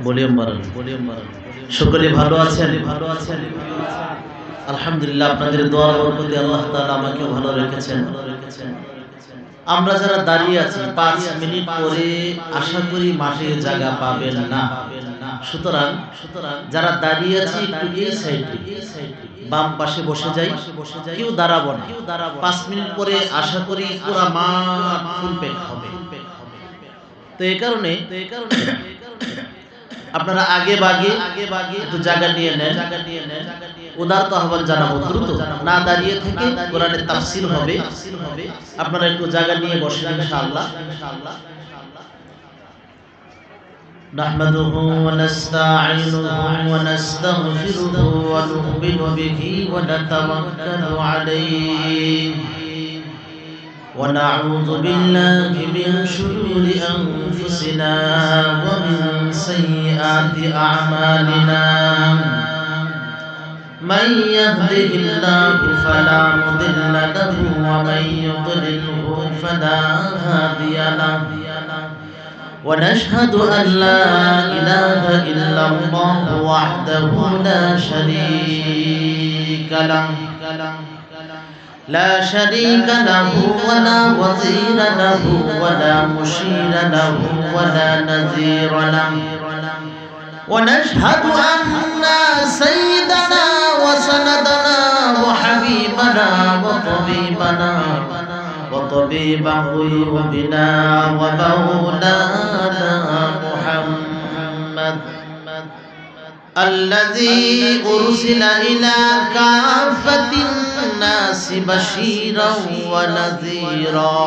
Volume বাড়ান। সকলে ভালো আছেন? আলহামদুলিল্লাহ, আপনাদের দোয়ার বরকতে আল্লাহ তাআলা আমাকেও ভালো রেখেছেন। আমরা যারা দাঁড়িয়ে আছি 5 মিনিট পরে আশা করি মাঠে জায়গা পাবেন না। সুতরাং যারা দাঁড়িয়ে আছি একটু এই সাইডে বাম পাশে বসে যাই, কেউ দাঁড়াবো না। 5 মিনিট পরে আশা করি পুরো মাঠ ফুল প্যাক হবে। তো এই কারণে আপনারা আগে ভাগে একটু জায়গা নিয়ে নেন। উদারত আহ্বান জানাবো, দ্রুত না দাঁড়িয়ে থেকে কোরআনের তাফসীর হবে। আপনারা একটু জায়গা নিয়ে বসেন ইনশাআল্লাহ। نحمده ونستعينه ونستغفره ونؤمن به ونتوكل عليه ونعوذ بالله من شرور أنفسنا ومن سيئات أعمالنا من يهده الله فلا مضل له ومن يضلله فلا هادي له ونشهد أن لا إله إلا الله وحده لا شريك له ولا وزير له ولا مشير له ولا نذير له ونشهد أن سيدنا وسندنا وحبيبنا وطبيب قلوبنا ومولانا محمد الذي أرسل إلى كافة الناس بشيرا ونذيرا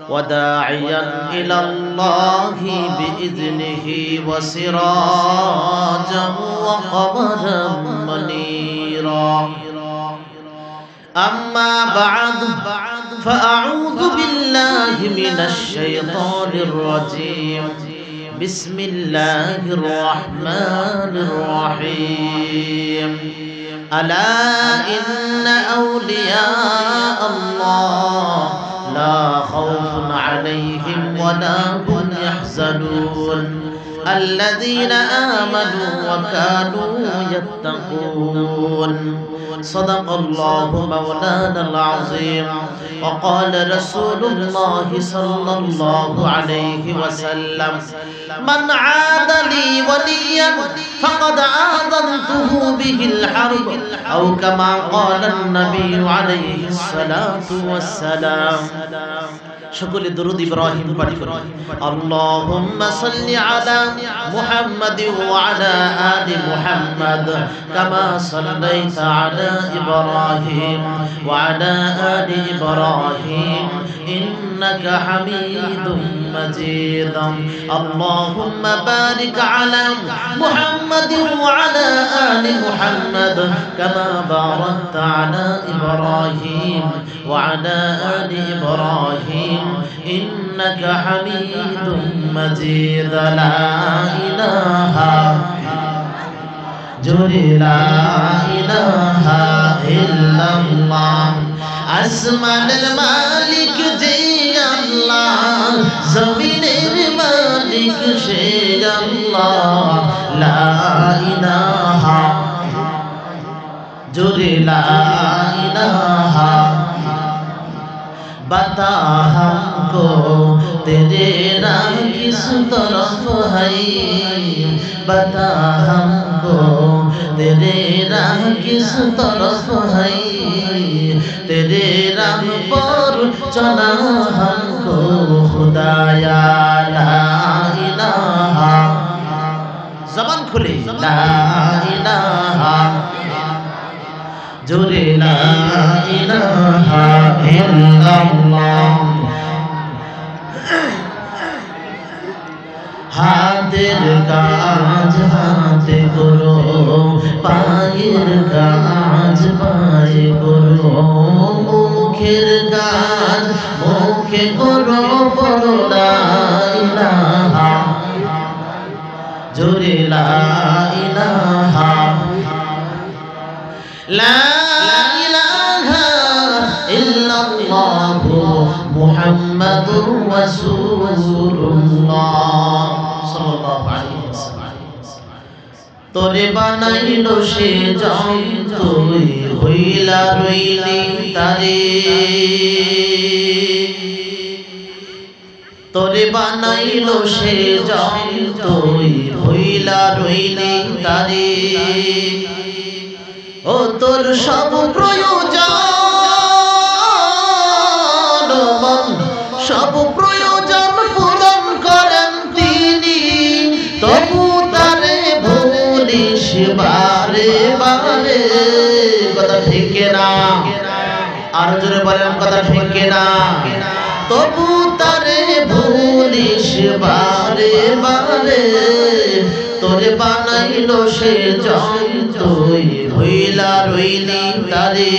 وداعيا إلى الله بإذنه وسراجا وقمرا منيرا أما بعد فأعوذ بالله من الشيطان الرجيم بسم الله الرحمن الرحيم ألا إن أولياء الله لا خوف عليهم ولا هم يحزنون الذين آمنوا وكانوا يتقون صدق الله مولانا العظيم وقال رسول الله صلى الله عليه وسلم من عاد لي وليا فقد آذنته به الحرب أو كما قال النبي عليه الصلاة والسلام সকলে দরুদ ইব্রাহিম পাঠ করি। আল্লাহুম্মা সাল্লি আলা মুহাম্মাদিন ওয়া আলা আলি মুহাম্মাদ কামা সাল্লাইতা আলা ইব্রাহিম ওয়া আলা আলি ইব্রাহিম ইন্নাকা হামিদুম মাজিদ। আল্লাহুম্মা বারিক আলা মুহাম্মাদিন ওয়া আলা আলি মুহাম্মাদ কামা বারাকতা আলা ইব্রাহিম ওয়া আলা আলি ইব্রাহিম إنك حميد مجيد لا إله لا إله إلا الله আসমান মালিক যে আল্লাহ জমিনের মালিক সে আল্লাহ লা ইলাহা জোরে লা ইলাহা बता हमको तेरे नाम किस तरफ है बता हमको तेरे नाम किस तरफ है तेरे नाम पर चला हमको खुदाया ला इलाहा ज़बान खुले ला इलाहा জোরে লা ইলাহা ইল্লাল্লাহ। হাতের কাজ হাতে করো পায়ের কাজ পায়ে করো মুখের কাজ মুখে করো বলো লা ইলাহা জোরে লা ইলাহা لا إله إلا الله محمد رسول الله صلى الله عليه وسلم তোরে বানাইলো সে জম তুই হইলা রইলি তারে তোরে বানাইলো সে জম তুই হইলা রইলি তারে ও তোর সব প্রয়োজন সব প্রয়োজন পূরণ করেন তিনি তবু তারে ভুলিস বারে বারে কথা ঠিক না আর জোরে বলেন কথা ঠিক না তবু তারে ভুলিস বারে বারে তোরে বানাইলো সে জম তুই হইলা রইলি তারে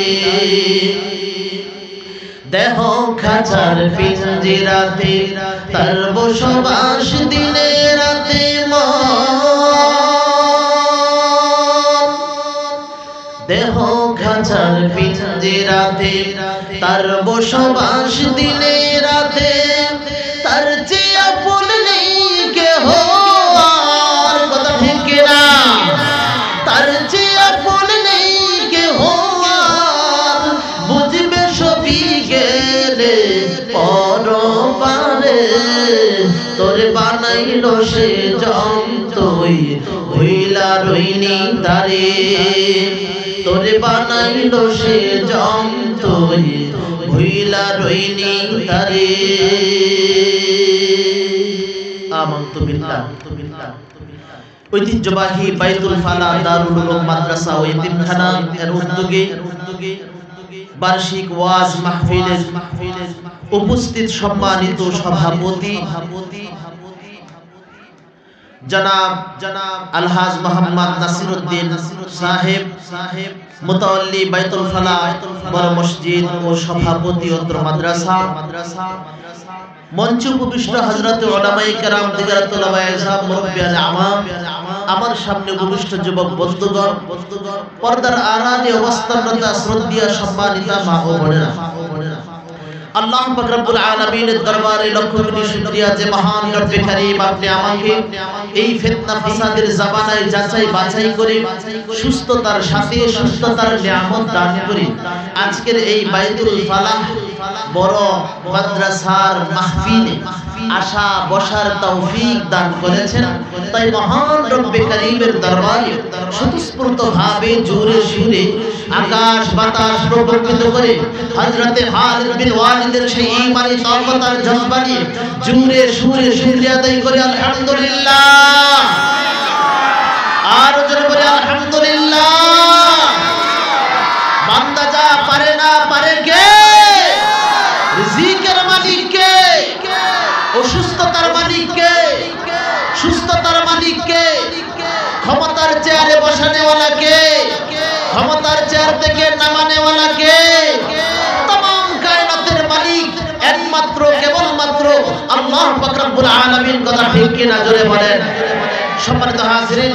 দেহ খাঁচার পিঞ্জিরাতে তার বসবাস দিনে রাতে দেহ খাঁচার পিঞ্জিরাতে তার বসবাস দিনে রাতে তার চেয়ে আপন নেই কেহ আর কথা ঠিক না তার চেয়ে আপন নেই কেহ আর বুঝবে সবই গেলে পরপারে তোরে বানাইলো সে জম তুই হইলা রইলি তারে তোরে বানাইলো সে জম তুই হইলা রইলি তারে আমানতু বিল্লাহ ঐতিহ্যবাহী বাইতুল ফালা দারুল উলুম মাদ্রাসা ও ইতিমখানা এর উদ্যোগে বার্ষিক ওয়াজ মাহফিলের উপস্থিত সম্মানিত সভাপতি জনাব আলহাজ মোহাম্মদ নাসিরউদ্দিন সাহেব মুতাওয়াল্লি বাইতুল ফালা বড় মসজিদ ও সভাপতি অত্র মাদ্রাসা মঞ্চে উপবিষ্ট হযরত উলামায়ে কেরাম দিগারাতুল আওয়াম মুরব্বিয়ানে আওয়াম আমার সামনে উপবিষ্ট যুবক বন্ধুগণ পর্দার আড়ালে অবস্থানরত শ্রদ্ধেয় সম্মানিতা মা ও বোনেরা আল্লাহ পাক রব্বুল আলামিনের দরবারে লক্ষ কোটি শুকরিয়া যে মহান রব্বে কারীম আপনি আমাকে এই ফিতনা ফাসাদের জামানায় যাচাই বাছাই করে সুস্থতার সাথে সুস্থতার নিয়ামত দান করে আজকের এই বাইতুল ফালাহ বড় মাদ্রাসার মাহফিলে আসা বসার তৌফিক দান করেছেন তাই মহান রব্বে কারীমের দরবারে স্বতঃস্ফূর্তভাবে জোরে সুরে আকাশ বাতাস প্রকম্পিত করে হযরতে খালিদ বিন ওয়ালিদের সেই ঈমানি তাকত আর জজ্বা নিয়ে জোরে সুরে শুকরিয়া আদায় করে আলহামদুলিল্লাহ আর জোরে বলে আলহামদুলিল্লাহ বান্দা যা পারে না পারে কে রিজিকের মালিক কে অসুস্থতার মালিক কে সুস্থতার মালিক কে ক্ষমতার চেয়ারে বসানেওয়ালা কে ক্ষমতার চেয়ার থেকে নামানেওয়ালা কে तमाम কায়নাতের মালিক একমাত্র কেবলমাত্র আল্লাহ পাক রব্বুল আলামিন কথা ঠিক কি না জোরে বলেন সম্মানিত হাজিরিন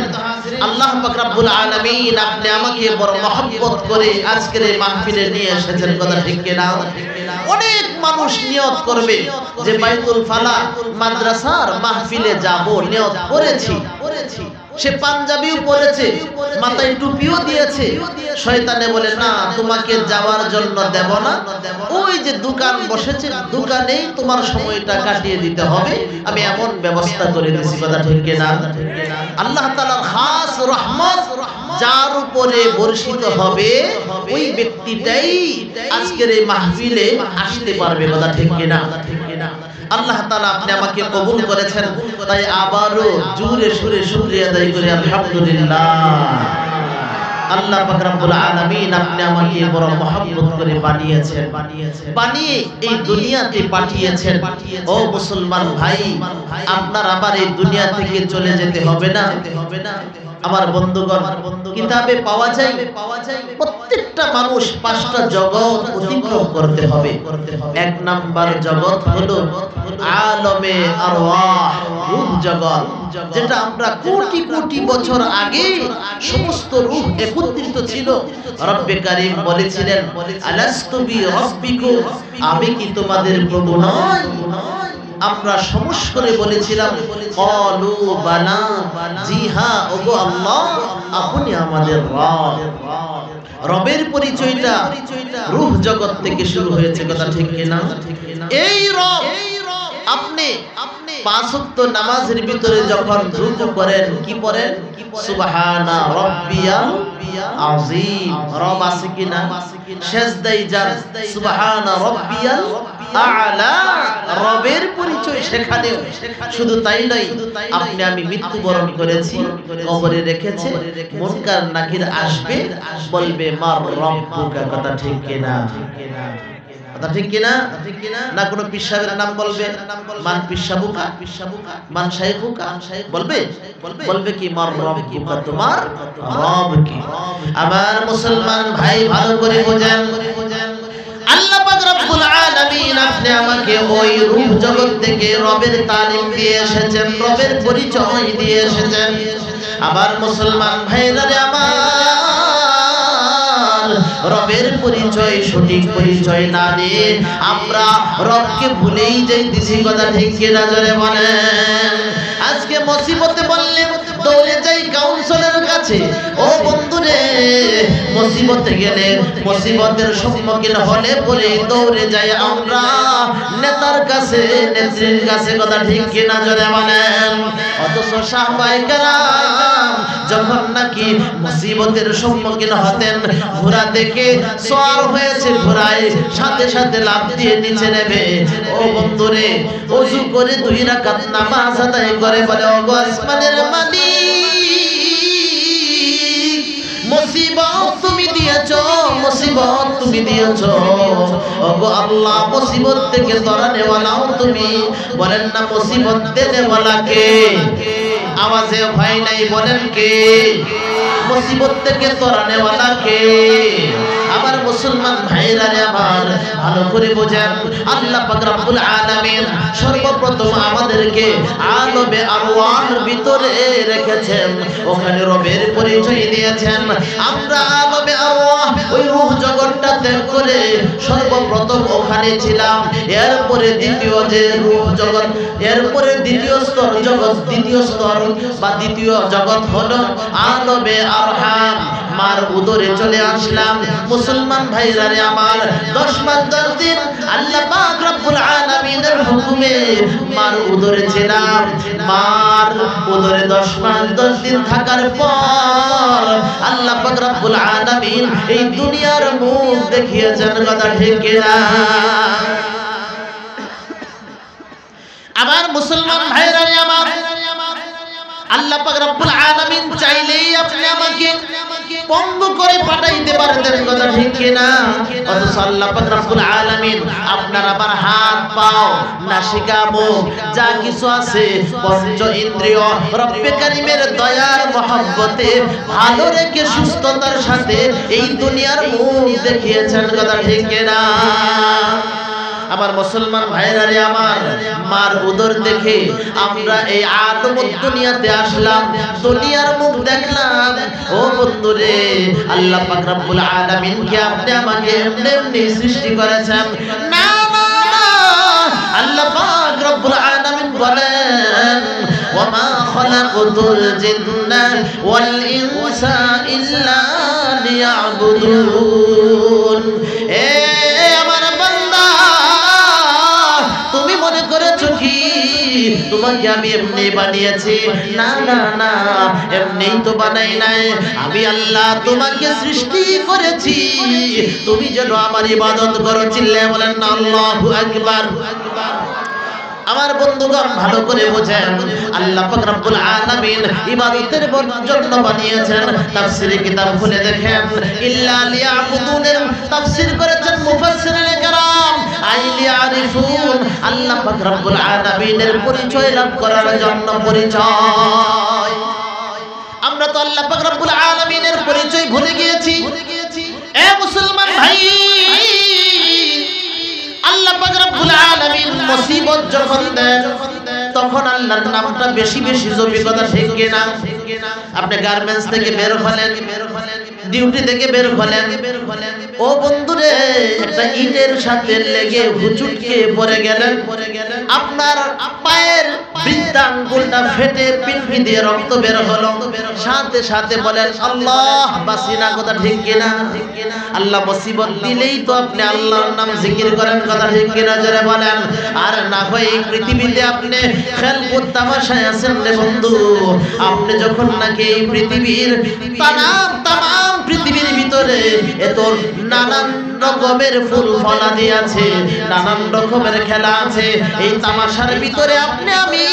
আল্লাহ পাক রব্বুল আলামিন আপনি আমাকে বড় মহব্বত করে আজকের এই মাহফিলে নিয়ে এসেছেন কথা ঠিক কি না অনেক মানুষ নিয়ত করবে যে বাইতুল ফালা মাদ্রাসার মাহফিলে যাব নিয়ত করেছি সে পাঞ্জাবিও পরেছে মাথায় টুপিও দিয়েছে শয়তানে বলে না তোমাকে যাওয়ার জন্য দেব না ওই যে দোকান বসেছে দোকানেই তোমার সময়টা কাটিয়ে দিতে হবে আমি এমন ব্যবস্থা করে দিয়েছি কথা ঠিক কি না আল্লাহ তাআলার খাস রহমত যার উপরে বর্ষিত হবে ওই ব্যক্তিটাই আজকের এই মাহফিলে আসতে পারবে কথা ঠিক কি না আল্লাহ তাআলা আপনি আমাকে কবুল করেছেন তাই আবারো জোরে সুরে শুকরিয়া আদায় করি আলহামদুলিল্লাহ আল্লাহ পাক রব্বুল আলামিন আপনি আমাকে বড় মহব্বত করে বানিয়েছেন বানিয়ে এই দুনিয়াতে পাঠিয়েছেন ও মুসলমান ভাই আপনার আবার এই দুনিয়া থেকে চলে যেতে হবে না আমার বন্ধুগণ কিতাবে পাওয়া যায় প্রত্যেকটা মানুষ পাঁচটা জগৎ অতিক্রম করতে হবে এক নাম্বার জগৎ হলো আলমে আরওয়াহ রূহ জগৎ যেটা আমরা কোটি কোটি বছর আগে সমস্ত রূহ একত্রিত ছিল রব্বে কারীম বলেছিলেন আলাস্তু বি রাব্বিকুম আমি কি তোমাদের প্রভু নই আমরা সমস্ত করে বলেছিলাম ক্বালু বালা, জি হ্যাঁ ওগো আল্লাহ আপনি আমাদের রব। রবের পরিচয়টা রূহ জগৎ থেকে শুরু হয়েছে, কথা ঠিক কিনা? এই রব আপনি পাঁচ ওয়াক্ত নামাজের ভিতরে যখন রুকু করেন কি পড়েন? সুবহানা রাব্বিয়াল আযীম। রব আছে কিনা? সিজদায় যান সুবহানা রাব্বিয়াল আ'লা। রবের পরিচয় সেখানে। শুধু তাই নয়, আপনি আমি মৃত্যুবরণ করেছি, কবরে রেখেছে, মুনকার নাকির আসবে, বলবে মার রব্বুকা, কথা ঠিক কিনা? কথা ঠিক কিনা? না কোনো পিসাবের নাম বলবে? মান পিসাবুকা, মান শাইখুকা বলবে? বলবে কি মার রব্বুকা, তোমার রব কি? আমার মুসলমান ভাই ভালো করে বোঝেন, আল্লাহ পাক রব্বুল আলামিন আপনি আমাকে ওই রূহ জগৎ থেকে রবের তালিম দিয়ে এসেছেন, রবের পরিচয় দিয়ে এসেছেন। আবার মুসলমান ভাইরা আমার, রবের পরিচয় সঠিক পরিচয় না দিয়ে আমরা রবকে ভুলেই যাইতেছি, কথা ঠিক কিনা? জোরে বলেন। আজকে মুসিবতে বললে দৌড়ে যাই কাউন্সিলরের কাছে। ও বন্ধুরে, মুসিবতে গেলে, মুসিবতের সম্মুখীন হলে পরে দৌড়ে যাই আমরা নেতার কাছে, নেত্রীর কাছে, কথা ঠিক কিনা? জোরে বলেন। অথচ সাহাবায়ে কেরাম যখন নাকি মুসিবতের সম্মুখীন হতেন, ঘোড়া দেখে সওয়ার হয়েছে, ঘোড়ায় সাথে সাথে লাফ দিয়ে নিচে নেবে। ও বন্ধুরে, ওযু করে 2 রাকাত নামাজ আদায় করে বলে ওগো আসমানের মালিক, মুসিবত তুমি দিয়েছো, মুসিবত তুমি দিয়েছো। ওগো আল্লাহ, মুসিবত থেকে তরানেওয়ালাও তুমি। বলেন না মুসিবত দেনেওয়ালা কে? আওয়াজে ভাই নাই, বলেন কে? মুসিবত থেকে তরানেওয়ালা কে? আমার মুসলমান ভাইরা আমার ভালো করে বোঝেন, আল্লাহ পাক রব্বুল আলামিন সর্বপ্রথম আমাদেরকে আলমে আরওয়াহের ভিতরে রেখেছেন, ওখানে রবের পরিচয় দিয়েছেন। আমরা আলমে আরওয়াহ ওই রূহ জগৎটা ত্যাগ করে সর্বপ্রথম ওখানে ছিলাম। এরপরে দ্বিতীয় যে রূহ জগৎ, এরপরে দ্বিতীয় স্তর জগৎ, দ্বিতীয় স্তর বা দ্বিতীয় জগৎ হলো আলমে আরহাম। মার উদরে চলে আসলাম। মুসলমান ভাইরা আমার 10 মাস 10 দিন আল্লাহ পাক রব্বুল আলামিনের হুকুমে মার উদরে ছিলাম। মার উদরে 10 মাস 10 দিন থাকার পর আল্লাহ পাক রব্বুল আলামিন এই দুনিয়ার মুখ দেখিয়েছেন, কথা ঠিক কিনা? আমার মুসলমান ভাইরা আমার, আল্লাহ পাক রব্বুল আলামিন চাইলেই আপনি আমাকে পঙ্গু করে পাঠাইতে পারতেন, কথা ঠিক কিনা? অথচ আল্লাহ পাক রব্বুল আলামিন আপনার আমার হাত, পাও, নাসিকা, মুখ যা কিছু আছে, পঞ্চ ইন্দ্রিয় রব্বে কারীমের দয়ার মহব্বতে ভালো রেখে সুস্থতার সাথে এই দুনিয়ার মুখ দেখিয়েছেন, কথা ঠিক কিনা? আমার মুসলমান ভাইরা আমার, মার উদর দেখে আমরা এই আদমত দুনিয়াতে আসলাম, দুনিয়ার মুখ দেখলাম। ও বন্ধুরে, আল্লাহ পাক রব্বুল আলামিন কে আপনি আমাকে এমনি সৃষ্টি করেছেন না? আল্লাহ পাক রব্বুল আলামিন বলেন ওয়ামা খালাকুতুল জিন্না ওয়াল ইনসা ইল্লা লিয়াবুদুন। তোমাকে আমি এমনি বানিয়েছি? না না না, এমনি তো বানাই নাই। আমি আল্লাহ তোমাকে সৃষ্টি করেছি তুমি যেন আমার ইবাদত করো। চিল্লায়ে বলেন না আল্লাহু আকবার। আমার বন্ধুগণ ভালো করে বোঝেন, আল্লাহ পাক রব্বুল আলামিন ইবাদতের জন্য বানিয়েছেন। তাফসীরে কিতাব খুলে দেখেন, ইল্লা লিয়াবুদুনের তাফসীর করেছেন মুফাসসিরিনে কেরাম। আইলি আরিফুন, আল্লাহ পাক রব্বুল আলামিনের পরিচয় লাভ করার জন্য পরিচয়। আমরা তো আল্লাহ পাক রব্বুল আলামিনের পরিচয় ভুলে গিয়েছি। এ মুসলমান ভাই, আল্লাহ পাক রব্বুল আলামিন মুসিবত যখন দেন তখন আল্লাহর নামটা বেশি বেশি জপি, কথা ঠিক কিনা? আপনি গার্মেন্টস থেকে বের হলেন, ডিউটি থেকে বের হলেন, ও বন্ধুরে একটা ইটের সাথে লেগে হুচুটকে পড়ে গেলেন, আপনার পায়ের বৃদ্ধাঙ্গুলটা ফেটে পিঠি দিয়ে রক্ত বের হলো, সাথে সাথে বলেন আল্লাহ বাসিনা, কথা ঠিক কিনা? আল্লাহ মুসিবত দিলেই তো আপনি আল্লাহর নাম জিকির করেন, কথা ঠিক কিনা জোরে বলেন। আর না হয় এই পৃথিবীতে আপনি খেলকুদ তামাশায় আছেন রে বন্ধু। আপনি যখন নাকি এই পৃথিবীর তামাম পৃথিবীর ভিতরে এত নানান রকমের ফুল ফলাদি আছে, নানান রকমের খেলা আছে, এই তামাশার ভিতরে আপনি আমি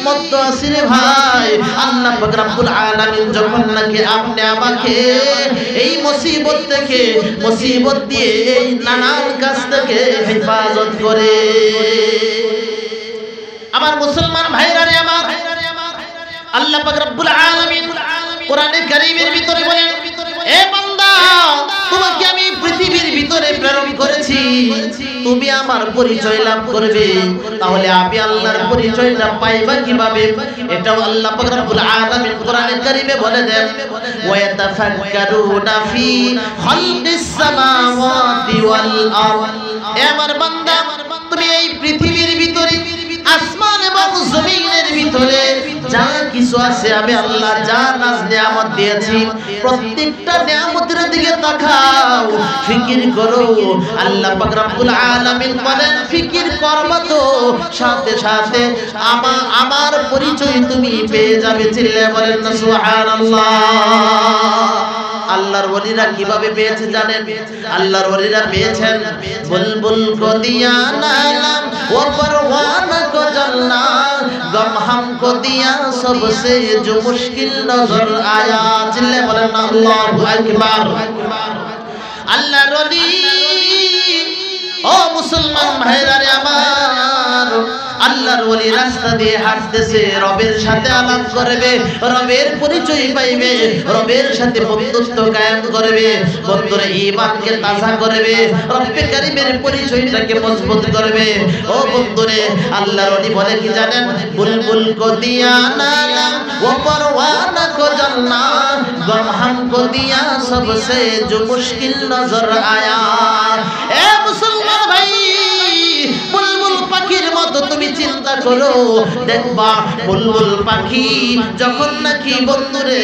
মত্ত আছি রে ভাই। আল্লাহ পাক রব্বুল আলামিন যখন নাকি আপনি আমাকে এই মুসিবত থেকে, মুসিবত দিয়ে এই নানান কাজ থেকে হেফাজত করে। আমার মুসলমান ভাইরা রে আমার, আল্লাহ পাক রব্বুল আলামিন কোরআনে কারীমের ভিতরে বলেন, এ বান্দা তোমাকে আমি পৃথিবীর ভিতরে প্রেরণ করেছি, তুমি আমার পরিচয় লাভ করবে। তাহলে আমি আল্লাহর পরিচয়টা পাইবা কিভাবে? এটাও আল্লাহ পাক রব্বুল আলামিন কোরআনে কারীমে বলে দেন, ওয়া ইয়াতাফাক্কারুনা ফি খালকিস সামাওয়াতি ওয়াল আরদ। এ আমার বান্দা, তুমি এই পৃথিবীর ভিতরে, আসমান এবং জমিনের ভিতরে যা কিছু আছে, আমি আল্লাহ যা নাজ নিয়ামত দিয়েছি, প্রত্যেকটা নিয়ামতের দিকে তাকাও, ফিকির করো। আল্লাহ পাক রব্বুল আলামিন বলেন, ফিকির করবা তো সাথে সাথে আমার পরিচয় তুমি পেয়ে যাবে। চিল্লায়ে বলেন না সুবহানাল্লাহ। আল্লাহর ওলিরা কিভাবে পেয়েছে জানেন? আল্লাহর ওলিরা পেয়েছেন বুলবুল কো দিয়া নালাম ও পরওয়ানা কো জলনা, গম হামকো দিয়া সবসে जो मुश्किल नजर आया। চিল্লে বলেন আল্লাহু আকবার। আল্লাহর ওলি, ও মুসলমান ভাইরা রে আমার, আল্লাহর ওলি রাস্তা দিয়ে হাঁটতেছে, রবের সাথে আলাপ করবে, রবের পরিচয় পাইবে, রবের সাথে বন্ধুত্ব কায়েম করবে, বন্ধুরে ঈমানকে তাজা করবে, রব্বে কারীমের পরিচয়টাকে মজবুত করবে। ও বন্ধুরে, আল্লাহর ওলি বলে কি জানেন? বুলবুল কো দিয়া নালা ও পরওয়ানা কো জলনা, গম হামকো দিয়া সবসে जो मुश्किल नजर आया। এ মুসলমান ভাই, বুলবুল পাখির মতো তুমি চিন্তা করো, দেখবা বুলবুল পাখি যখন নাকি বন্ধুরে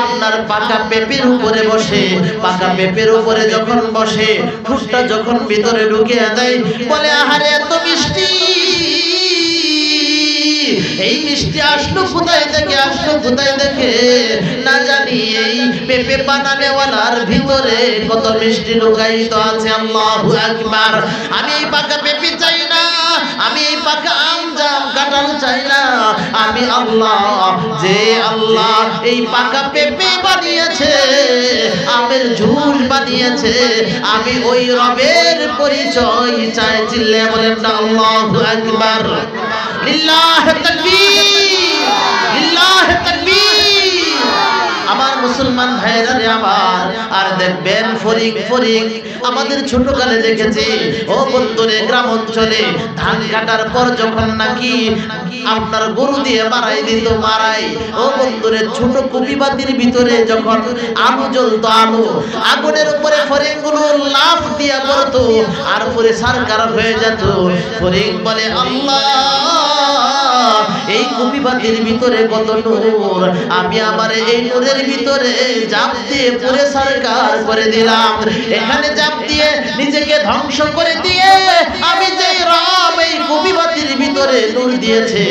আপনার পাকা পেঁপের উপরে বসে, পাকা পেঁপের উপরে যখন বসে, ঠোঁটটা যখন ভিতরে ঢুকিয়ে দেয়, বলে আহারে এত মিষ্টি, এই মিষ্টি আসলো কোথায় থেকে, আসলো কোথায় থেকে না জানি। এই পেঁপে বানানেওয়ালার ভিতরে কত মিষ্টি লুকায়িত আছে। আল্লাহু আকবার। আমি এই পাকা পেঁপে চাই না, আমি এই পাকা আম জাম কাঁঠাল চাই না, আমি আল্লাহ, যে আল্লাহ এই পাকা পেঁপে বানিয়েছে, আমের ঝুল বানিয়েছে, আমি ওই রবের পরিচয় চাই। চিল্লে বলেন না আল্লাহু আকবার। লিল্লাহি তাকবীর, লিল্লাহি তাকবীর। আমার মুসলমান ভাইরা রে আমার, আর দেখবেন ফরিক আমাদের ছোটকালে দেখেছি, ও বন্ধুরে গ্রাম অঞ্চলে ধান কাটার পর যখন নাকি আপনার গরু দিয়ে মারাই দিত, মারাই, ও বন্ধুরে ছোট কুপিবাতির ভিতরে যখন আলু জ্বলতো, আগুনের উপরে ফরিকগুলো লাফ দিয়া পড়তো, আর পরে সারকার হয়ে যেত। ফরিক বলে আল্লাহ, এই কুপিবাতির ভিতরে কত নূর, আমি আমার এই নূরের ভিতরে জাপ দিয়ে পুরে সরকার করে দিলাম। এখানে জাপ দিয়ে নিজেকে ধ্বংস করে দিয়ে আমি যে রব এই কুপিবাতির ভিতরে নূর দিয়েছে,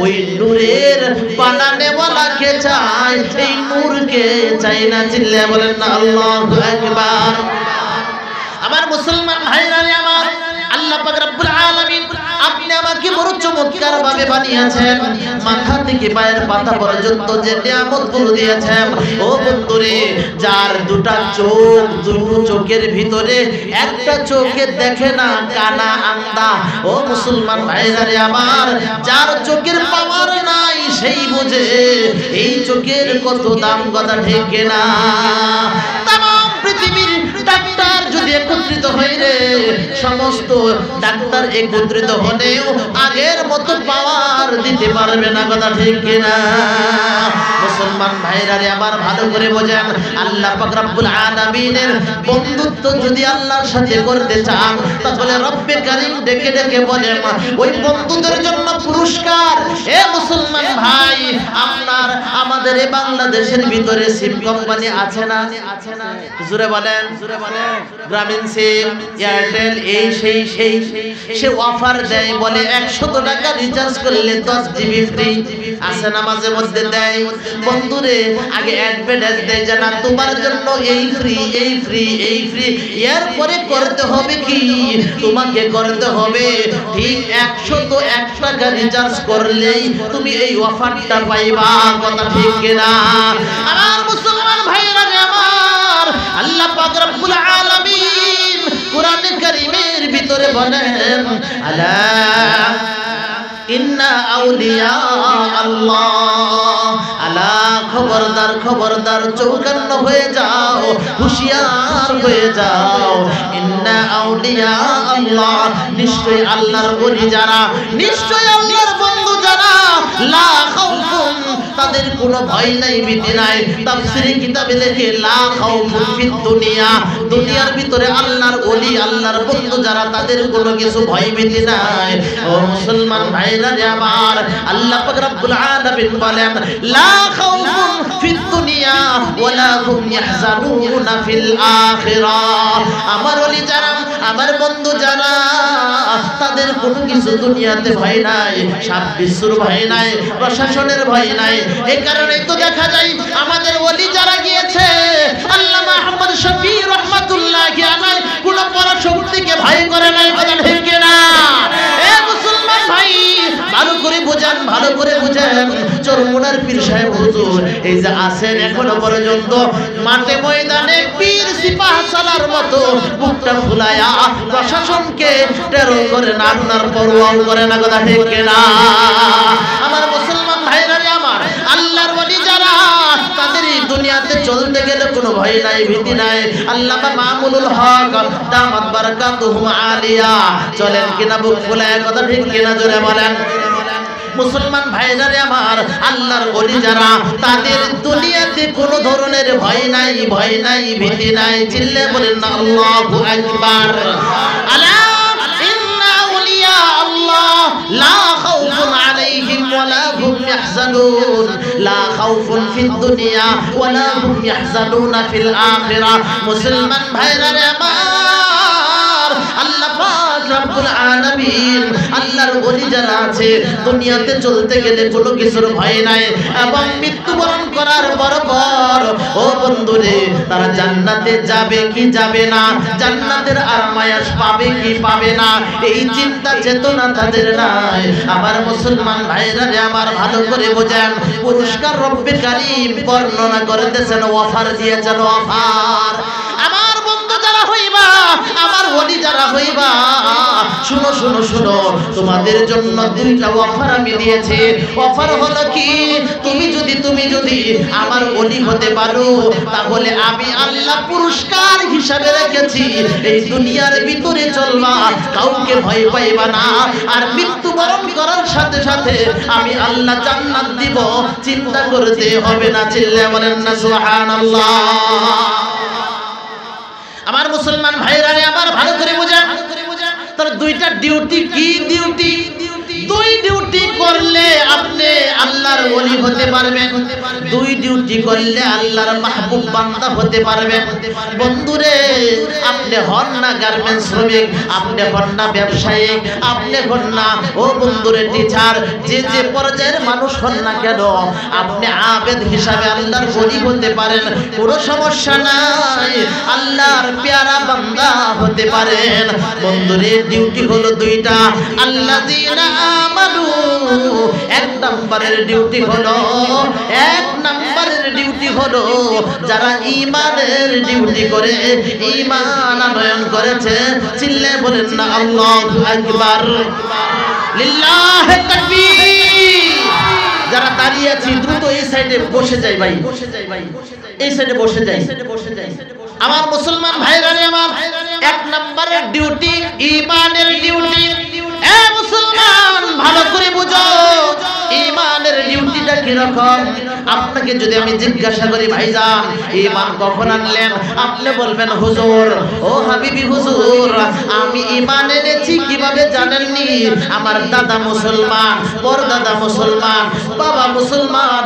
ওই নূরের বানানেওয়ালাকে চাই, এই নূরকে চাই না। চিল্লে বলেন না আল্লাহু আকবার। আমার মুসলমান ভাইরা আমার, আল্লাহ পাক রব্বুল আলামিন আপনি আমাকে বড় চমৎকার ভাবে বানিয়েছেন, মাথা থেকে পায়ের পাতা পর্যন্ত যে নিয়ামতগুলো দিয়েছেন। ও বন্ধুরে, যার দুটা চোখ, দুটো চোখের ভিতরে একটা চোখে দেখে না, কানা আন্দা। ও মুসলমান ভাইরা রে আমার, যার চোখের পাওয়ার নাই সেই বুঝে এই চোখের কত দাম, কথা ঠিক না? তাম পৃথিবীর ডাক্তার যদি একত্রিত হই রে, সমস্ত ডাক্তার একত্রিত হলেও আগের মতো পাওয়ার দিতে পারবে না, কথা ঠিক কিনা? মুসলমান ভাইরা রে আমার ভালো করে বোঝেন, আল্লাহ পাক রব্বুল আলামিনের বন্ধুত্ব যদি আল্লাহর সাথে করতে চান তাহলে রব্বে কারীম ডেকে ডেকে বলেন ওই বন্ধুদের জন্য পুরস্কার। এ মুসলমান ভাই, আপনার আমাদের এই বাংলাদেশের ভিতরে সিম কোম্পানি আছে না? জোরে বলেন, জোরে বলেন। গ্রামীণ সিম, এয়ারটেল, এই সেই সে অফার দেয়, বলে 100 টাকা রিচার্জ করলে 10 জিবি ফ্রি। আছে না মাঝে মধ্যে দেয়? বন্ধুরে আগে অ্যাডভার্টাইজ দেয় যে না তোমার জন্য এই ফ্রি, এই ফ্রি, এই ফ্রি। এরপরে করতে হবে কি? তোমাকে করতে হবে ঠিক 101 টাকা রিচার্জ করলেই তুমি এই অফারটা পাইবা, কথা ঠিক কিনা? আমার মুসলমান ভাইরা আমার, আল্লাহ পাক রব্বুল আলামিন কোরআনে কারীমের ভিতরে বলেন আলা ইন্না আউলিয়া আল্লাহ, আলা খবরদার খবরদার, চৌকান্ন হয়ে যাও, হুঁশিয়ার হয়ে যাও। ইন্না আউলিয়া আল্লাহ, নিশ্চয় আল্লাহর ওলি যারা, নিশ্চয় আল্লাহর বন্ধু যারা, লা খাউফুন, তাদের কোনো ভয় নাই, ভীতি নাই। তাফসীরে কিতাবে লেখে লা খাউফুন ফিদ দুনিয়া, দুনিয়ার ভিতরে আল্লাহর ওলি আল্লাহর বন্ধু যারা, তাদের কোনো কিছু ভয় ভীতি নাই। ও মুসলমান ভাইরা রে আমার, আল্লাহ পাক রব্বুল আলামিন বলেন লা খাউফুন ফিদ দুনিয়া ওয়ালা হুম ইয়াহজানুনা ফিল আখিরাহ। আমার ওলি যারা, আমার বন্ধু যারা, তাদের কোনো কিছু দুনিয়াতে ভয় নাই, সাত বিশ্বর ভয় নাই, প্রশাসনের ভয় নাই। এই কারণেই তো দেখা যায় আমাদের ওলি যারা গিয়েছে, আল্লামা আহমদ শফী রহমাতুল্লাহি আলাইহি কোন পরাশক্তিকে ভয় করে নাই, কথা ঠিক কিনা? এ মুসলমান ভাই, ভালো করে বুঝেন, ভালো করে বুঝেন। চরমুনার পীর সাহেব হুজুর এই যে আছেন এখনো পর্যন্ত মাঠে ময়দানে পীর সিপাহ সালার মতো বুকটা ফুলায়া প্রশাসনকে টেরো করে না, আপনার পরোয়াও করে না, কথা ঠিক কিনা? আমার মুসলমান ভাইরা রে আমার, আল্লাহর ওলি যারা, তাদের এই দুনিয়াতে চলতে গেলে কোনো ভয় নাই, ভীতি নাই। আল্লামা মামুনুল হক দামাত বারাকাতুহুম আলিয়া চলেন কিনা বুক ফুলায়া, কথা ঠিক কিনা? জোরে বলেন। মুসলমান ভাইরা রে আমার, আল্লাহর ওলি যারা, তাদের দুনিয়াতে কোনো ধরনের ভয় নাই, ভয় নাই, ভীতি নাই। চিল্লে বলেন না আল্লাহু আকবার। আলা ইন্না আউলিয়া আল্লাহ লা খাউফুন আলাইহিম ওয়ালা হুম ইয়াহজানুন, লা খাউফুন ফিদ দুনিয়া ওয়ালা হুম ইয়াহজানুনা ফিল আখিরাহ। মুসলমান ভাইরা রে আমার, আল্লাহ পাক রব্বুল আলামিন, আল্লাহর ওলি যারা আছে, দুনিয়াতে চলতে গেলে কোনো কিছুর ভয় নাই, এবং মৃত্যুবরণ করার পর ও বন্ধুরে তারা জান্নাতে যাবে কি যাবে না, জান্নাতের আরামায়াস পাবে কি পাবে না, এই চিন্তা চেতনা তাদের নাই। আমার মুসলমান ভাইরা রে আমার, ভালো করে বোঝেন, পুরস্কার রব্বে কারীম বর্ণনা করতেছেন, অফার দিয়েছেন, অফার। আমার বন্ধু যারা হইবা, আমার ওলি যারা হইবা, শুনো শুনো শুনো, তোমাদের জন্য দুইটা অফার আমি দিয়েছি। অফার হলো কি? তুমি যদি আমার ওলি হতে পারো, তাহলে আমি আল্লাহ পুরস্কার হিসাবে রেখেছি, এই দুনিয়ার ভিতরে চলবা, কাউকে ভয় পাইবা না, আর মৃত্যুবরণ করার সাথে সাথে আমি আল্লাহ জান্নাত দিব, চিন্তা করতে হবে না। চিল্লায়া বলেন না সুবহানাল্লাহ। আমার মুসলমান ভাইরা রে আমার, ভালো করে বুঝেন, তার দুইটা ডিউটি। কি ডিউটি? দুই ডিউটি করলে আপনি আল্লাহর ওলি হতে পারবেন, দুই ডিউটি করলে আল্লাহর মাহবুব বান্দা হতে পারবেন। বন্ধুরে, আপনি হন না গার্মেন্টস শ্রমিক, আপনি হন না ব্যবসায়ী, আপনি হন না ও বন্ধুরে টিচার, যে পর্যায়ের মানুষ হন না কেন, আপনি আবেদ হিসাবে আল্লাহর ওলি হতে পারেন, কোনো সমস্যা নাই, আল্লাহর পেয়ারা বান্দা হতে পারেন। বন্ধুরে, ডিউটি হলো দুইটা। আল্লাযীনা আমানু, এক নম্বরের ডিউটি হলো, এক নম্বরের ডিউটি হলো যারা ঈমানের ডিউটি করে, ঈমান আনয়ন করেছে। চিল্লে বলেন না আল্লাহু আকবার, লিল্লাহি তাকবীর। যারা দাঁড়িয়ে আছি দ্রুত এই সাইডে বসে যাই ভাই, এই সাইডে বসে যাই। আমার মুসলমান ভাইরা রে আমার, এক নম্বরের ডিউটি ঈমানের ডিউটি। এ মুসলমান ভালো করে বুঝো ঈমানের ডিউটিটা কি রকম। আপনাকে যদি আমি জিজ্ঞাসা করি ভাইজান ঈমান কখন আনলেন, আপনি বলবেন হুজুর, ও হাবিবি হুজুর আমি ঈমান এনেছি কিভাবে জানেননি? আমার দাদা মুসলমান, পরদাদা মুসলমান, বাবা মুসলমান,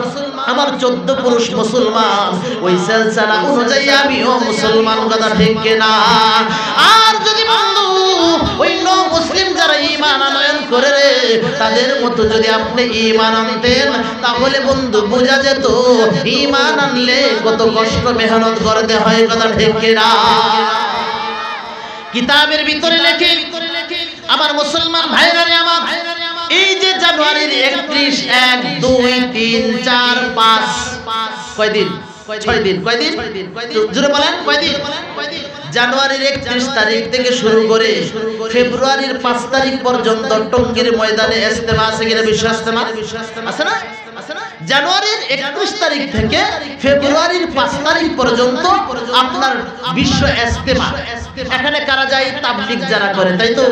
আমার 14 পুরুষ মুসলমান, ওই সিলসিলা অনুযায়ী আমিও মুসলমান, কথা ঠিক কিনা? আর যদি বন্ধু ওই মুসলিম যারা ঈমান আনয়ন করে রে, তাদের মতো যদি আপনি ঈমান আনতেন, তাহলে বন্ধু বোঝা যেত ঈমান আনলে কত কষ্ট মেহনত করতে হয়, কথা ঠিক কিনা? কিতাবের ভিতরে লেখে আমার মুসলমান ভাইরা রে আমার, এই যে জানুয়ারির 31, 1, 2, 3, 4, 5 কয়দিন? 6 দিন। কয়দিন? জোরে বলেন কয়দিন? জানুয়ারির 31 তারিখ থেকে শুরু করে ফেব্রুয়ারির 5 তারিখ পর্যন্ত টঙ্গীর ময়দানে ইজতেমা আছে কিনা? বিশ্ব ইজতেমা আছে না? জানুয়ারির 31 তারিখ থেকে ফেব্রুয়ারির 5 তারিখ পর্যন্ত আপনার বিশ্ব ইজতেমা। এখানে কারা যায়? তাবলীগ যারা করে, তাই তো?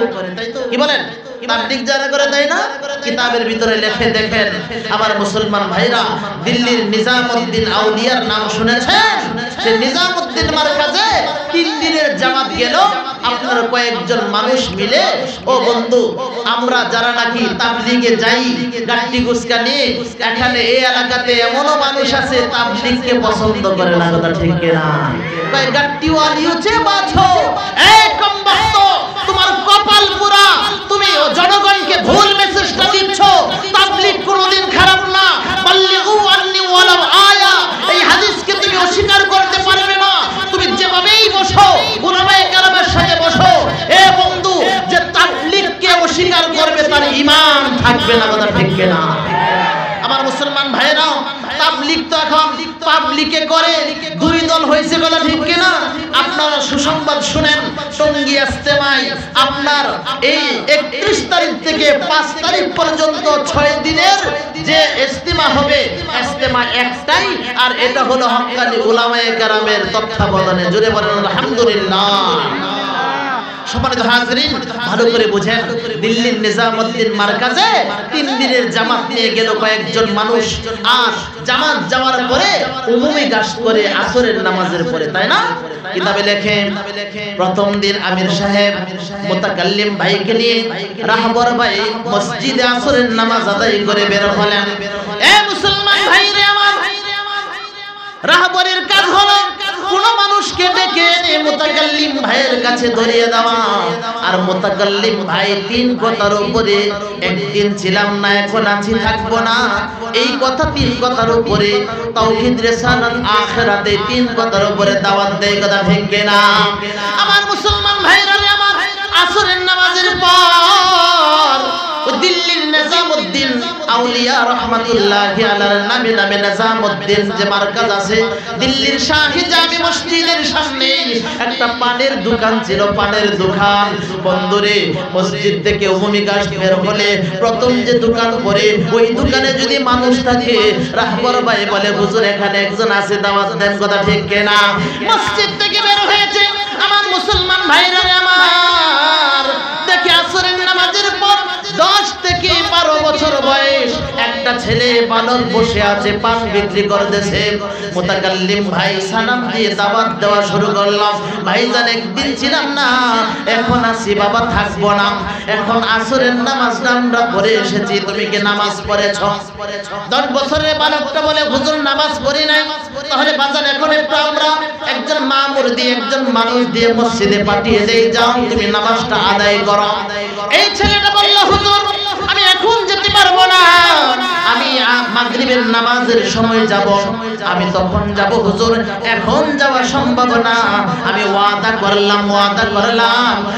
কি বলেন? তাবলীগ যারা করে, তাই না? কিতাবের ভিতরে লেখে দেখেন আমার মুসলমান ভাইরা, দিল্লির নিজামউদ্দিন আউলিয়ার নাম শুনেছেন? সে নিজামউদ্দিন মার্কাজে 3 দিনের জামাত গেল আপনার কয়েকজন মানুষ মিলে। ও বন্ধু, আমরা যারা নাকি তাবলীগে যাই গাট্টি গুসকা নিয়ে, এখানে এই এলাকাতে এমনও মানুষ আছে তাবলীগকে পছন্দ করে না, কথা ঠিক কিনা? ভাই গাট্টিওয়ালি হচ্ছে বাছো, এই কমবক্ত তোমার কপাল পুরা, তুমি জনগণকে ভুল মেসেজটা দিচ্ছ। তাবলীগ কোনোদিন খারাপ না, বাল্লিগু আন্নি ওয়ালাউ আয়া, এই হাদিসকে তুমি অস্বীকার করতে পারবে না। তুমি যেভাবেই বসো উলামায়ে কেরামের সাথে বসো, এ বন্ধু যে তাবলীগকে অস্বীকার করবে তার ঈমান থাকবে না, কথা ঠিক কিনা? আমার মুসলমান ভাইরা, তাবলীগ তো এখন পাবলিকে করে 2 দল হয়েছে, কথা ঠিক কিনা? আপনারা সুসংবাদ শুনেন, টঙ্গী ইজতেমায় আপনার এই 31 তারিখ থেকে 5 তারিখ পর্যন্ত 6 দিনের যে ইজতেমা হবে, ইজতেমা একটাই, আর এটা হলো হক্কানি উলামায়ে কেরামের তত্ত্বাবধানে। জোরে বলেন আলহামদুলিল্লাহ। সম্মানিত হাজরিন, ভালো করে বুঝেন, দিল্লির নিজামউদ্দিন মার্কাজে 3 দিনের জামাত নিয়ে গেল কয়েকজন মানুষ। আর জামাত যাওয়ার পরে উমুমি গাশত করে আসরের নামাজের পরে, তাই না? কিতাবে লেখে প্রথম দিন আমির সাহেব মুতাকাল্লিম ভাইকে নিয়ে রাহবর ভাই মসজিদে আসরের নামাজ আদায় করে বের হলেন। এ মুসলমান ভাইরে আমার, রাহবরের কাজ হলো কোন মানুষকে ডেকে এনে মুতাকাল্লিম ভাইয়ের কাছে ধরিয়ে দেওয়া। আর মুতাকাল্লিম ভাই 3 কথার উপরে, একদিন ছিলাম না, এখন আছি, থাকবো না, এই কথা 3 কথার উপরে তাওহীদ রিসালাত আখিরাতে 3 কথার উপরে দাওয়াত দেয়, কথা ঠিক কিনা? আমার মুসলমান ভাইরা রে আমার, আসরের নামাজের পর দিল্লির নিজামউদ্দিন আউলিয়া রাহমাতুল্লাহি আলাইহির নামে নিজামউদ্দিন যে মার্কাজ আছে, দিল্লির শাহী জামি মসজিদের সামনে একটা পানের দোকান ছিল, পানের দোকান। বন্ধুরে, মসজিদ থেকে উমুমি গাশত বের হলে প্রথম যে দোকান পড়ে, ওই দোকানে যদি মানুষ থাকে, রাহবর ভাই বলে হুজুর এখানে একজন আছে, দাওয়াত দেন, কথা ঠিক কিনা? মসজিদ থেকে বের হয়েছে আমার মুসলমান ভাইরা আমার, দেখে আসরের নামাজের পর 10 থেকে 12 বছর বয়স একটা ছেলে বালক বসে আছে, পান বিক্রি করতেছে। মুতাকাল্লিম ভাই সালাম দিয়ে দাওয়াত দেওয়া শুরু করলাম। ভাইজান একদিন ছিলাম না, এখন আছি, বাবা থাকবো না, এখন আসরের নামাজটা আমরা পড়ে এসেছি, তুমি কি নামাজ পড়েছ? 10 বছরের বালকটা বলে হুজুর নামাজ পড়ি নাই। তাহলে বাজান এখন একটু আমরা একজন মামুর দিয়ে, একজন মানুষ দিয়ে মসজিদে পাঠিয়ে দেই, যাও তুমি নামাজটা আদায় করো। এই ছেলেটা বলল হুজুর আমি এখন যেতে পারবো না, আমি মাগরিবের নামাজের সময় যাব, আমি তখন যাব হুজুর, এখন যাওয়া সম্ভব না। আমি ওয়াদা করলাম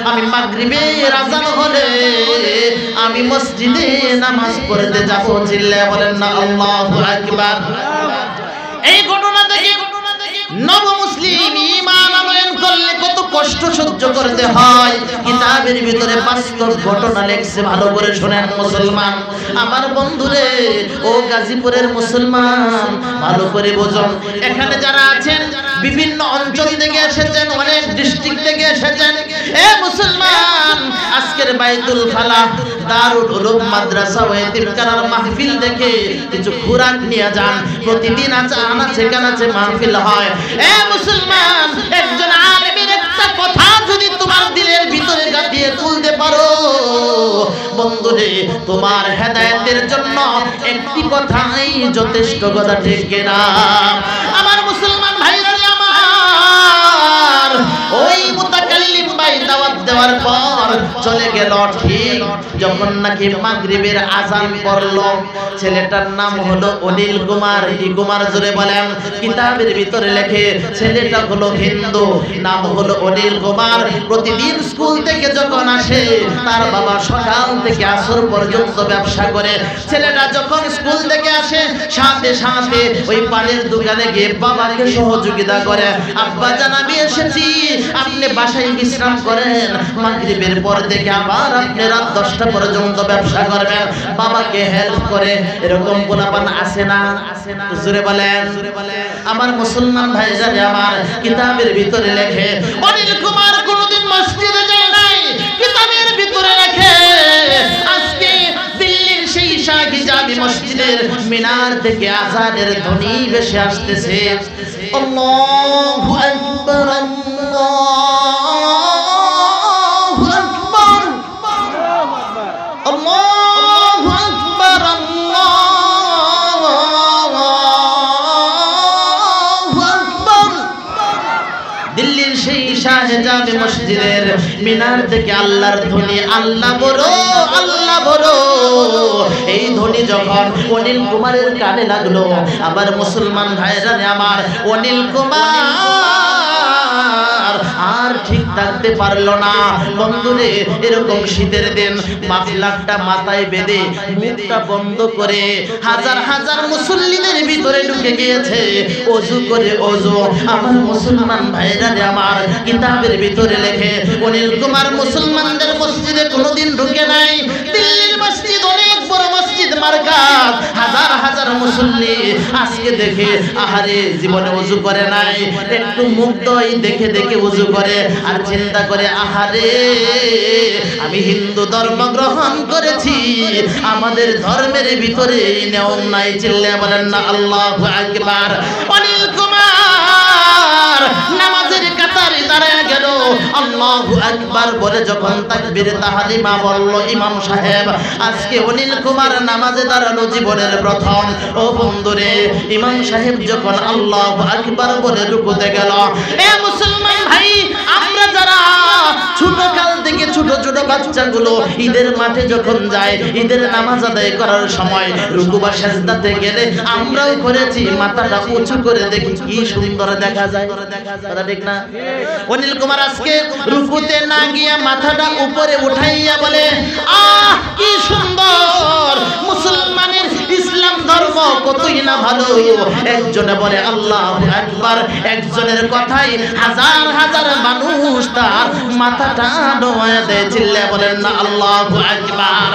আমি মাগরিবের আযান হলে আমি মসজিদে নামাজ পড়তে যাব। চিল্লায়া বলেন না আল্লাহু আকবার। এই ঘটনা থেকে নবমুসলিম ঈমান আনয়ন করলে কত কষ্ট সহ্য করতে হয়, কিতাবের ভিতরে বাস্তব ঘটনা লেখছে। ভালো করে শুনেন মুসলমান আমার বন্ধুরে, ও গাজীপুরের মুসলমান ভালো করে বুঝুন। এখানে যারা আছেন বিভিন্ন অঞ্চল থেকে এসেছেন, অনেক ডিস্ট্রিক্ট থেকে এসেছেন। এ মুসলমান, আজকের বাইতুল ফালাহ দারুল উলুম মাদ্রাসা ও এতিমখানার মাহফিল দেখে কিছু খোরাক নিয়ে যান। প্রতিদিন আনাচে কানাচে মাহফিল হয়। এ মুসলমান, একজন আলেমের একটা কথা যদি তোমার দিলের ভিতরে গাঁথিয়ে তুলতে পারো, বন্ধুরে, তোমার হেদায়েতের জন্য একটি কথাই যথেষ্ট। কথা ঠিক কিনা? আমার মুসলমান ভাইরা আমার, ওই মুতাকাল্লিম ভাই দাওয়াত দেওয়ার পর চলে গেল। ঠিক যখন নাকি মাগরিবের আযান পড়ল, ছেলেটার নাম হলো অনিল কুমার। কি কুমার? জোরে বলেন। কিতাবের ভিতরে লেখে ছেলেটা হলো হিন্দু, নাম হলো অনিল কুমার। প্রতিদিন স্কুল থেকে যখন আসে, তার বাবা সকাল থেকে আসর পর্যন্ত ব্যবসা করে। ছেলেটা যখন স্কুল থেকে আসে, সাথে সাথে ওই পানের দোকানে গিয়ে বাবাকে সহযোগিতা করে। আব্বা জান, আমি এসেছি, আপনি বাসায় বিশ্রাম করেন, মাগরিবের পর থেকে আবার আপনি রাত 10টা পর্যন্ত ব্যবসা করবেন, বাবাকে হেল্প করে। এরকম পোলাপান আছে না? জোরে বলেন। আমার মুসলমান ভাইরা আমার, কিতাবের ভিতরে লেখে অনিল কুমার কোনদিন মসজিদে যায় নাই। কিতাবের ভিতরে লেখে আজকে দিল্লির সেই শাহজাবি মসজিদের মিনার থেকে আযানের ধ্বনি ভেসে আসতেছে। আল্লাহু আকবার, আল্লাহু আকবার, আল্লাহু আকবার, আল্লাহু আকবার। দিল্লির সেই শাহজাবি মসজিদের মিনার থেকে আল্লাহর ধ্বনি, আল্লাহ বড়, আল্লাহ বড়। এই ধ্বনি যখন অনিল কুমারের কানে লাগলো, আবার মুসলমান ভাইরা আমার, অনিল কুমার আর ঠিক থাকতে পারলো না। বন্ধুরে, এরকম শীতের দিন মাফলারটা মাথায় বেঁধে মুখটা বন্ধ করে হাজার হাজার মুসল্লিদের ভিতরে ঢুকে গিয়েছে ওযু করে। ওযু, আমার মুসলমান ভাইরা আমার, কিতাবের ভিতরে লেখে অনিল কুমার মুসলমানদের মসজিদে কোনোদিন ঢুকে নাই। দিল্লির মসজিদ অনেক বড় মসজিদ, মার্কাত, হাজার হাজার মুসল্লি। আজকে দেখে আহারে, জীবনে ওযু করে নাই, একটু মুগ্ধ দেখে দেখে ওযু করে আর চিন্তা করে, আহারে, আমি হিন্দু ধর্ম গ্রহণ করেছি, আমাদের ধর্মের ভিতরে নিয়ম নাই। চিল্লায়া বলেন না আল্লাহু আকবার। অনিল কুমার নামাজের কাতারে দাঁড়ায় গেল, আল্লাহু আকবার বলে যখন তাকবীরে তাহরিমা বলল ইমাম সাহেব, আজকে অনিল কুমার নামাজে দাঁড়ানো জীবনের প্রথম। ও বন্ধুরে, ইমাম সাহেব যখন আল্লাহু আকবার বলে রুকুতে গেল, এ মুসলমান ভাই, আমরা যারা ছোট কাল থেকে ছোট ছোট বাচ্চাগুলো ঈদের মাঠে যখন যায়, ঈদের নামাজ আদায় করার সময় রুকু বা সিজদাতে গেলে আমরাও করেছি, মাথাটা উঁচু করে দেখি কি সুন্দর দেখা যায়। কথা ঠিক না? অনিল কুমার আজকে রুকুতে না গিয়ে মাথাটা উপরে উঠাইয়া বলে, আহ কি সুন্দর, মুসলমানের ইসলাম ধর্ম কতই না ভালো। একজনে বলে আল্লাহু আকবার, একজনের কথাই হাজার হাজার মানুষ তার মাথাটা নোয়া দেয়। চিল্লায়া বলেন না আল্লাহু আকবার।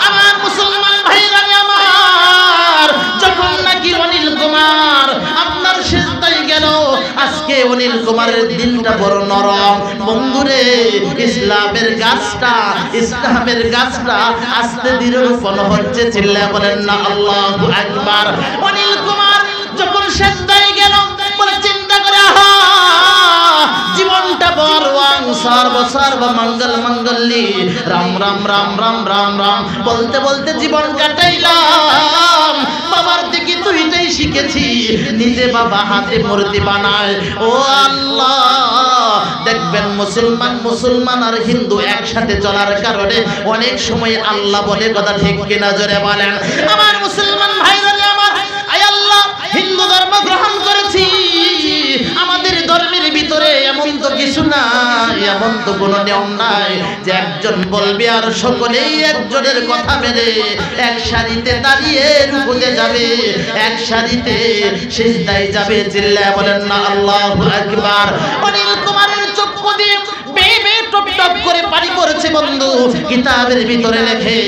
আমার মুসলমান ভাইরা আমার, যখন নাকি অনিল কুমার আপনার সিজদায় গেল, আজকে অনিল কুমারের দিনটা বড় নরম। বন্ধুরে, ইসলামের গাছটা আস্তে ধীরে রোপণ হচ্ছে। চিল্লায়া বলেন না আল্লাহু আকবার। অনিল কুমার যখন সিজদায় গেল, বলে চিন্তা করে, আহা, জীবনটা বড় সর্ব মঙ্গল মঙ্গলি, রাম রাম রাম রাম রাম রাম বলতে বলতে জীবন কাটাইলাম। বাবার দিকে দুইটাই শিখেছি, নিজে বাবা হাতে মূর্তি বানায়। ও আল্লাহ, দেখবেন মুসলমান আর হিন্দু একসাথে চলার কারণে অনেক সময় আল্লাহ বলে। কথা ঠিক কিনা? জোরে বলেন। আমার মুসলমান ভাইরা আমার, আয় আল্লাহ, হিন্দু ধর্ম গ্রহণ করেছি, আমাদের ধর্মের ভিতরে এমন তো কিছু নাই, এমন তো কোনো নিয়ম নাই যে একজন বলবে আর সকলেই একজনের কথা মেনে এক সারিতে দাঁড়িয়ে রুকুতে যাবে, এক সারিতে সিজদায় যাবে। চিল্লায়া বলেন না আল্লাহু আকবার। অনিল কুমারের চক্ষু দিয়ে বেয়ে বেয়ে টপ টপ করে পানি পড়েছে বন্ধু। কিতাবের ভিতরে লেখে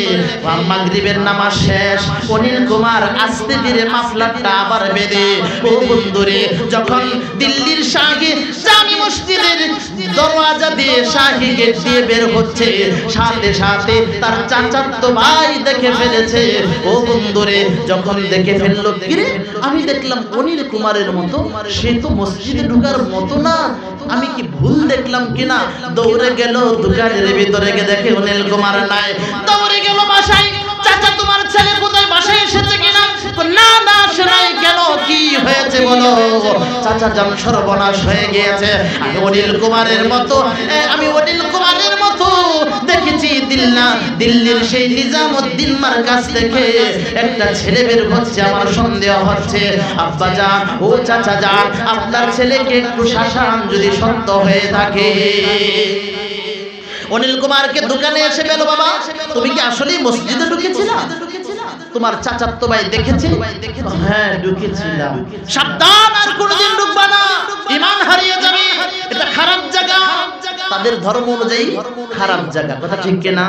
মাগরিবের নামাজ শেষ, অনিল কুমার আস্তে ধীরে মাফলারটা আবার বেঁধে ও বন্ধুরে যখন দিল্লির শাহী জামি মসজিদের দরওয়াজা দিয়ে শাহী গেট দিয়ে বের হচ্ছে, সাথে সাথে তার চাচাতো ভাই দেখে ফেলেছে। ও বন্ধুরে যখন দেখে ফেললো, কিরে আমি দেখলাম অনিল কুমারের মতো, সে তো মসজিদে ঢোকার মতো না, আমি কি ভুল দেখলাম কিনা? দৌড়ে গেল দোকানের ভিতরে গিয়ে দেখে অনিল কুমার নাই। দৌড়ে গেল বাসায়, চাচা তোমার ছেলে কোথায়, বাসায় এসেছে কিনা? না না আসে নাই। কেন, কি হয়েছে বলো? চাচা জান সর্বনাশ হয়ে গিয়েছে, আমি অনিল কুমারের মতো দেখেছি দিল্লির সেই নিজামউদ্দিন মার্কাজ থেকে একটা ছেলে বের হচ্ছে, আমার সন্দেহ হচ্ছে। আব্বা জান, ও চাচা জান, আপনার ছেলেকে একটু শাসান যদি সত্য হয়ে থাকে। অনিল কুমারকে দোকানে এসে বলল, বাবা তুমি কি আসলেই মসজিদে ঢুকেছিলা? তোমার চাচাতো ভাই দেখেছে? হ্যাঁ ঢুকেছিলাম। সাবধান, আর কোনোদিন ঢুকবা না, ঈমান হারিয়ে যাবে, এটা খারাপ জায়গা, তাদের ধর্ম অনুযায়ী খারাপ জায়গা, কথা ঠিক কিনা?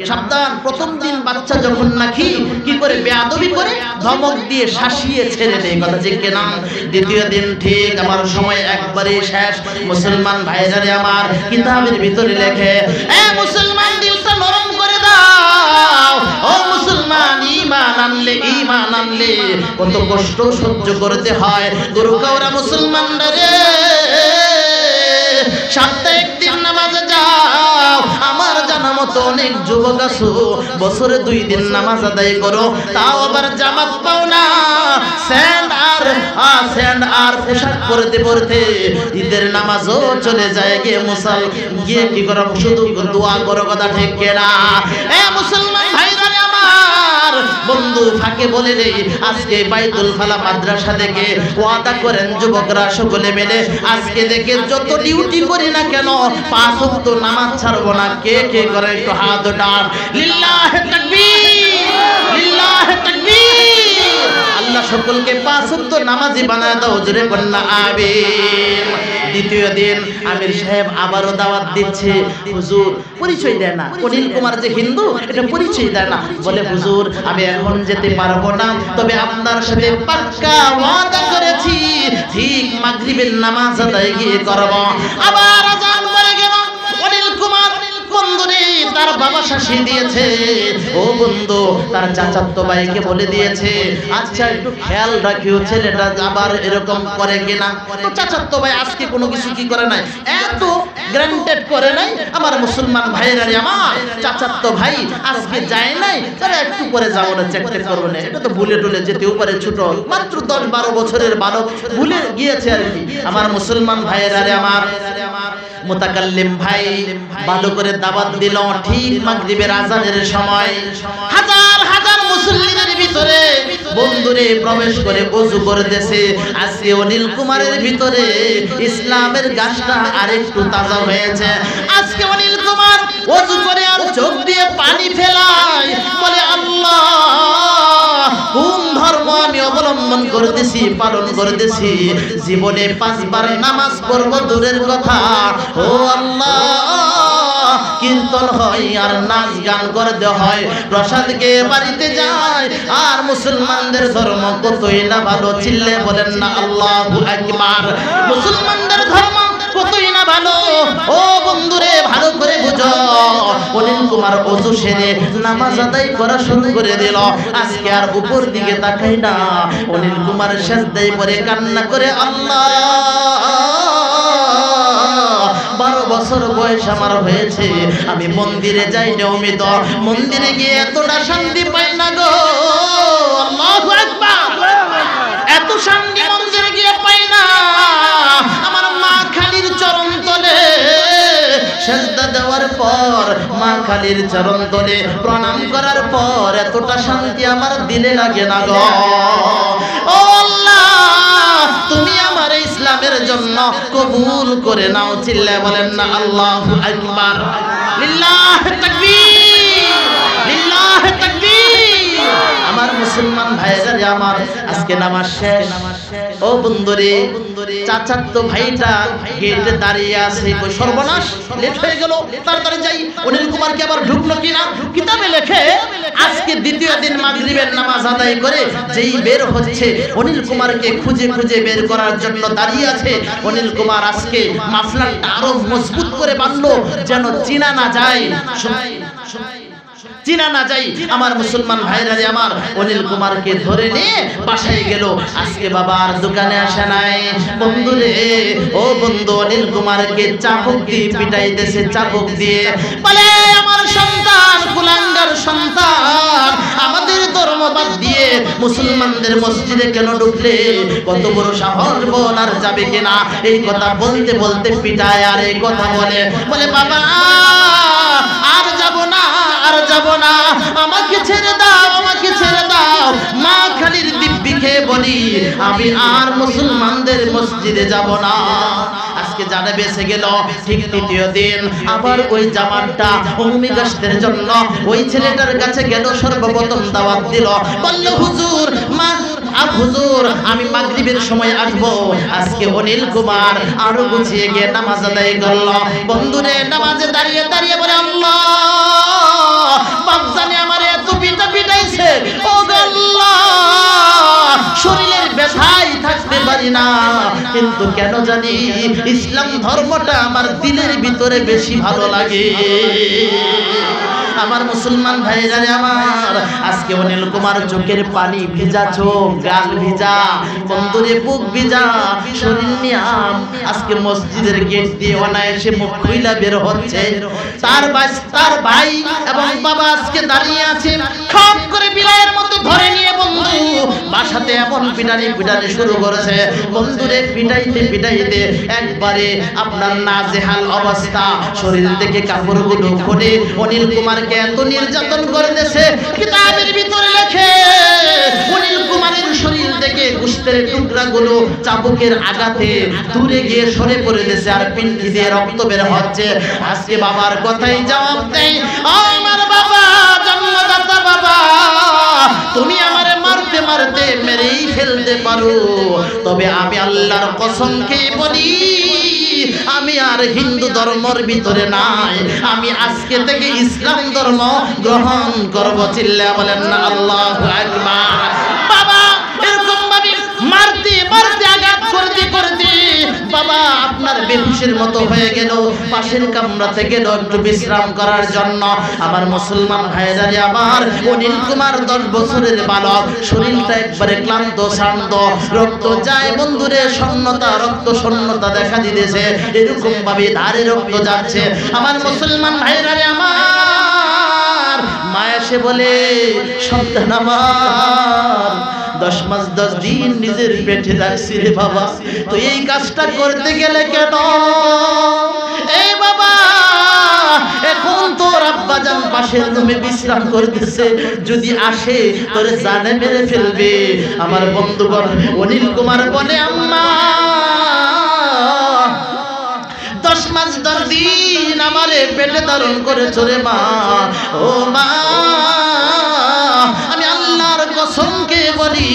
সাবধান। প্রথম দিন বাচ্চা যখন নাকি কি করে বেয়াদবি করে ধমক দিয়ে শাসিয়ে ছেড়ে দেয়, কথা ঠিক কিনা? দ্বিতীয় দিন ঠিক আমার সময় একবারে শেষ। মুসলমান ভাইজারে আমার, কিতাবের ভিতরে লেখে, এ মুসলমান দিলটা নরম করে দাও। ও মুসলমান, ঈমান আনলে কত কষ্ট সহ্য করতে হয়। গুরু কাউরা মুসলমান রে, সপ্তাহে একদিন নামাজে যাও। আমার জানা মতো অনেক যুবক আছো বছরে 2 দিন নামাজ আদায় করো, তাও আবার জামাত পাও না। স্যান্ড আর পোশাক পরতে পরতে ঈদের নামাজও চলে যায়, গিয়ে কি করো, শুধু দোয়া করো, কথা ঠিক কিনা? এ মুসলমান ভাইরা আমার, বন্ধু ফাঁকে বলে দেই, আজকে বাইতুল ফালা মাদ্রাসা থেকে ওয়াদা করেন যুবকরা সকলে মিলে, আজকে থেকে যত ডিউটি করি না কেন 5 ওয়াক্ত নামাজ ছাড়বো না। কে কে করে একটু হাত উঠান। লিল্লাহি তাকবীর, লিল্লাহি তাকবীর। আল্লাহ সকলকে 5 ওয়াক্ত নামাজি বানায় দাও, জোরে বন্না আমিন। দ্বিতীয় দিন আমির সাহেব আবারও দাওয়াত দিচ্ছে। হুজুর পরিচয় দেয় না, অনিল কুমার যে হিন্দু এটা পরিচয় দেয় না। বলে হুজুর আমি এখন যেতে পারবো না, তবে আপনার সাথে পাক্কা ওয়াদা করেছি ঠিক মাগরিবের নামাজ আদায় গিয়ে করব। আবার আযান পড়ে গেল। অনিল কুমার বন্ধুরে তার বাবা শাসিয়ে দিয়েছে। ও বন্ধু তার চাচাতো ভাইকে বলে দিয়েছে, আচ্ছা একটু খেয়াল রাখিও ছেলেটা আবার এরকম করে কিনা। তো চাচাতো ভাই আজকে কোনো কিছু কি করে নাই, এত গ্রান্টেড করে নাই। আমার মুসলমান ভাইয়েরা আমার, চাচাতো ভাই আজকে যায় নাই, তারা একটু পরে যাবো না, চেক করবো না, এটা তো ভুলে টুলে যেতেও পারে, ছোট মাত্র 10-12 বছরের বালক, ভুলে গিয়েছে আর কি। আমার মুসলমান ভাইয়েরা আমার, মুতাকাল্লিম ভাই ভালো করে দাওয়াত দিল ঠিক মাগরিবের আযানের সময়। হাজার হাজার মুসল্লিদের ভিতরে বন্ধুরে প্রবেশ করে ওযু করতেছে। আজকে অনিল কুমারের ভিতরে ইসলামের গাছটা আরেকটু তাজা হয়েছে। আজকে অনিল কুমার ওযু করে আর চোখ দিয়ে পানি ফেলায়, বলে আল্লাহ কোন ধর্ম আমি অবলম্বন করতেছি, পালন করতেছি, জীবনে 5 বার নামাজ পড়ব দূরের কথা, ও আল্লাহ কীর্তন হয় আর নাচ গান করতে হয়, প্রসাদকে বাড়িতে যায়, আর মুসলমানদের ধর্ম কতই না ভালো, চিল্লে বলেন না আল্লাহু আকবার। মুসলমানদের ধর্ম কতই না ভালো। ও বন্ধুরে ভালো করে বুঝো, অনিল কুমার ওযু সেরে নামাজ আদায় করা শুরু করে দিল। আজকে আর উপর দিকে তাকাই না, অনিল কুমার সিজদায় পড়ে কান্না করে, আল্লাহ 12 বছর বয়স আমার হয়েছে, আমি মন্দিরে যাই নিয়মিত, মন্দিরে গিয়ে এতটা শান্তি পাই না গো, আল্লাহু আকবার, এত শান্তি মন্দিরে গিয়ে পাই না। আমার মা খালির চরণ তলে সিজদা দেওয়ার পর, মা খালির চরণ তলে প্রণাম করার পর এতটা শান্তি আমার দিলে লাগে না গো। ও আল্লাহ তুমি আমার ইসলামের জন্য কবুল করে নাও, চিল্লায় বলেন না আল্লাহু আকবার। লিল্লাহি তাকবীর, লিল্লাহি তাকবীর। আমার মুসলমান ভাইরা আমার, আজকে নামাজ শেষ। ও বন্ধুরে, চাচাতো ভাইটা গেটে দাঁড়িয়ে আছে, কই সর্বনাশ, লেট হয়ে গেল, তাড়াতাড়ি যাই। অনিল কুমার কি আবার ঢুকলো কিনা? কিতাবে লেখে আজকে দ্বিতীয় দিন মাগরিবের নামাজ আদায় করে যেই বের হচ্ছে, অনিল কুমারকে খুঁজে খুঁজে বের করার জন্য দাঁড়িয়ে আছে। অনিল কুমার আজকে মাফলারটা আরো মজবুত করে বাঁধলো, যেন চিনা না যায়, চিনা না যাই। আমার মুসলমান ভাইরা আমার, অনিল কুমারকে ধরে নিয়ে বাসায় গেল। আজকে বাবার দোকানে আসে নাই। বন্ধু রে, ও বন্ধু, অনিল কুমারকে চাবুক দিয়ে পিটাইতেছে, চাবুক দিয়ে বলে, আমার সন্তান, কুলাঙ্গার সন্তান, আমাদের ধর্ম বাদ দিয়ে মুসলমানদের মসজিদে কেন ঢুকলে? কত বড় সাহস, বল আর যাবে কিনা? এই কথা বলতে বলতে পিটায় আর এই কথা বলে, বাবা আর যাব না, আর যাব না, আমাকে ছেড়ে দাও, আমাকে ছেড়ে দাও। মা খালির দিব্যি খেয়ে বলি, আমি আর মুসলমানদের মসজিদে যাব না। আজকে জানা বেঁচে গেল। ঠিক তৃতীয় দিন আবার ওই জামানটা উম্মি গাছদের জন্য ওই ছেলেটার কাছে গেল, সর্বপ্রথম দাওয়াত দিল, বলল, হুজুর, মা হুজুর, আমি মাগরিবের সময় আসবো। আজকে অনিল কুমার আরো গুছিয়ে গিয়ে নামাজ আদায় করল। বন্ধুরে, নামাজে দাঁড়িয়ে দাঁড়িয়ে বলে, আল্লাহ, বাপজানে আমার এত পিটা পিটাইছে, ও আল্লাহ, শরীরের ব্যথায় থাকতে পারি না, কিন্তু কেন জানি ইসলাম ধর্মটা আমার দিলের ভিতরে বেশি ভালো লাগে। আমার মুসলমান ভাইরা আমার, আজকে অনিল কুমার চোখের পানি ভিজা, চোখ গাল ভিজা, বন্ধুরে বুক ভিজা, শরীর নিয়াম আজকে মসজিদের গেট দিয়ে অনায়াসে মুখ খুইলা বের হচ্ছে। তার ভাই এবং বাবা আজকে দাঁড়িয়ে আছে, খপ করে বিলাইয়ের মতো ধরে নিয়ে বন্ধু বাসাতে এমন পিটানি শুরু করেছে। বন্ধুরে, পিটাইতে পিটাইতে একবারে আপনার নাজেহাল অবস্থা, শরীর থেকে কাপড়গুলো খুলে অনিল কুমার এত নির্যাতন করে দিয়েছে। কিতাবের ভিতরে লেখে, অনিল কুমারের শরীর থেকে গোশতের টুকরাগুলো চাবুকের আঘাতে দূরে গিয়ে সরে পড়ে দিয়েছে, আর পিন্ডি দিয়ে রক্ত বের হচ্ছে। আজকে বাবার কথাই জবাব দেয়, আমার বাবা, জন্মদাতা বাবা, তুমি আমারে মারতে মারতে মেরেই ফেলতে পারো, তবে আমি আল্লাহর কসম খেয়ে বলি, আমি আর হিন্দু ধর্মের ভিতরে নাই, আমি আজকে থেকে ইসলাম ধর্ম গ্রহণ করব। চিল্লা বলেন না আল্লাহু আকবার। বাবা এরকম ভাবে মারতে মারতে আঘাত করতে করতে বাবা আপনার বেহুশের মতো হয়ে গেল। পাশের কামরাতে গেল একটু বিশ্রাম করার জন্য। আমার মুসলমান ভাইরা আমার, অনিল কুমার 10 বছরের বালক, শরীরটা একবারে ক্লান্ত শান্ত, রক্ত যায় বন্ধুরে, শূন্যতা, রক্ত শূন্যতা দেখা দিতেছে, এরকম ভাবে ধারে রক্ত যাচ্ছে। আমার মুসলমান ভাইরা আমার, মা এসে বলে, সন্তান আমার 10 মাস 10 দিন নিজের পেটে রাখছি রে বাবা, তো এই কাজটা করতে গেলে কেন? এই বাবা, এখন তোর আব্বাজান পাশের রুমে বিশ্রাম করতেছে, যদি আসে তোরে জানে মেরে ফেলবে। আমার বন্ধুগণ, অনিল কুমার বলে, আম্মা 10 মাস 10 দিন আমারে পেটে ধারণ করেছো রে মা, ও মা, আমি আল্লাহর কসম খেয়ে বলি,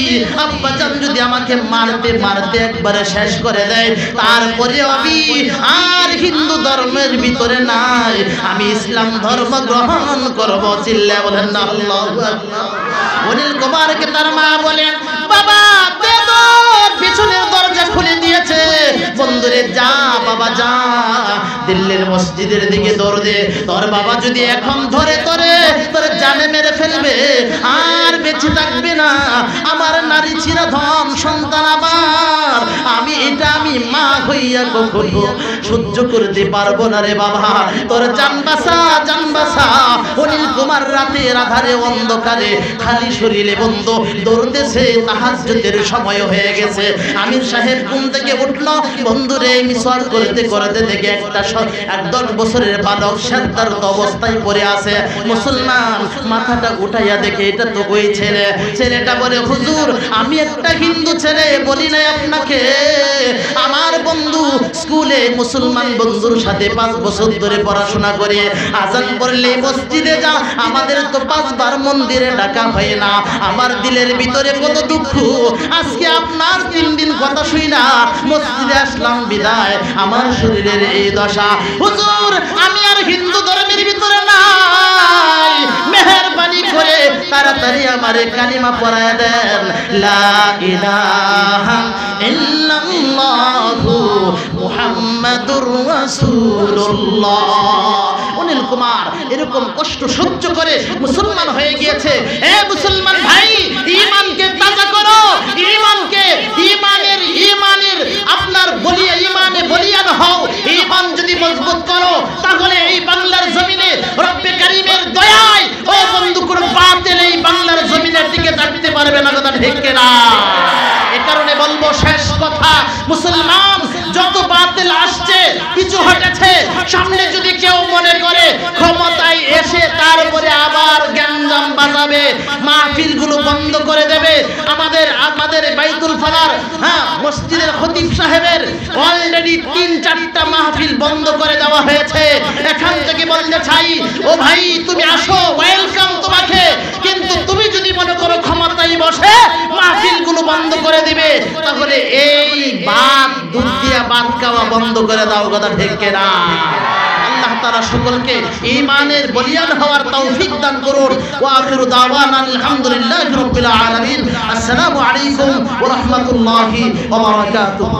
আব্বাজান যদি আমাকে মারতে মারতে একবারে শেষ করে দেয়, তারপরে আমি আর হিন্দু ধর্মের ভিতরে নাই, আমি ইসলাম ধর্ম গ্রহণ করব। চিল্লা বলেন না আল্লাহু আকবার। অনিল কুমারকে তার মা বলেন, বাবা দে তো, পিছনের দরজা খুলে দিয়েছে। বন্ধুরে, যা বাবা যা, দিল্লির মসজিদের দিকে দৌড় দে, তোর বাবা যদি এখন ধরে তোর জানে মেরে ফেলবে, আর বেঁচে থাকবে না। আমার নারী চিরধন সন্তান আমার, আমি এটা আমি মা হইয়া কখনো সহ্য করতে পারবো না রে বাবা, তোর জান বাঁচা, জান বাঁচা। অনিল কুমার রাতের আধারে অন্ধকারে খালি শরীরে বন্ধু দৌড়তেছে, তাহাজ্জুদের সময় হয়ে গেছে। আমির সাহেব ঘুম থেকে উঠলো, বন্ধুরে মিসওয়াক করতে করতে দেখে একটা 10 বছরের বালক সাদ্দার অবস্থায় পড়ে আছে। মুসলমান মাথাটা উঠাইয়া দেখে এটা তো ওই ছেলে। ছেলেটা বলে, হুজুর আমি একটা হিন্দু ছেলে বলি না আপনাকে, আমার বন্ধু স্কুলে মুসলমান বন্ধুর সাথে 5 বছর ধরে পড়াশোনা করে আজান পড়লে মসজিদে যা, আমাদের তো 5 বার মন্দিরে ডাকা হয় না। আমার দিলের ভিতরে কত দুঃখ, আজকে আপনার 3 দিন কথা শুই না মসজিদে আসলাম বিদায়, আমার শরীরের এই দশা। হুজুর আমি আর হিন্দু ধর্মের ভিতরে নাই, মেহেরবানি করে তাড়াতাড়ি আমারে কালিমা পড়ায় দেন, লা ইলাহা ইল্লাল্লাহু মুহাম্মাদুর রাসূলুল্লাহ। অনিল কুমার এরকম কষ্ট সহ্য করে মুসলমান হয়ে গিয়েছে। এ মুসলমান ভাই, ঈমানকে তাজা করো, ঈমানের আপনার বলিয়া ঈমানে বলিয়ান হও। ঈমান যদি মজবুত করো তাহলে এই বাংলার জমিনে রব্বে কারীমের দয়ায় ও বন্ধু কোন বাতিল এই বাংলার জমিনের দিকে থাকতে পারবে না, কথা ঠিক কিনা? এ কারণে বলবো শেষ কথা, মুসলমান যত বাতিল আসছে পিছু হটেছে, সামনে যদি কেউ মনে করে ক্ষমতায় এসে তারপরে আবার গ্যাঞ্জাম বাজাবে, মাহফিলগুলো বন্ধ করে দেবে, আমাদের বাইতুল ফালার মসজিদের খতিব সাহেবের অলরেডি 3-4টা মাহফিল বন্ধ করে দেওয়া হয়েছে। এখান থেকে বলতে চাই, ও ভাই তুমি আসো, ওয়েলকাম তোমাকে, কিন্তু তুমি যদি মনে করো ক্ষমতায় বসে মাহফিলগুলো বন্ধ করে দিবে, তাহলে এই দুধ দিয়া বাদ খাওয়া বন্ধ করে দাও, কথা ঠিক কিনা? আল্লাহ তাআলা সকলকে ঈমানের বলিয়ান হওয়ার তৌফিক দান করুন। ওয়া আখিরু দাওয়ানা আলহামদুলিল্লাহি রাব্বিল আলামিন। আসসালামু আলাইকুম ওয়া রাহমাতুল্লাহি ওয়া বারাকাতুহু।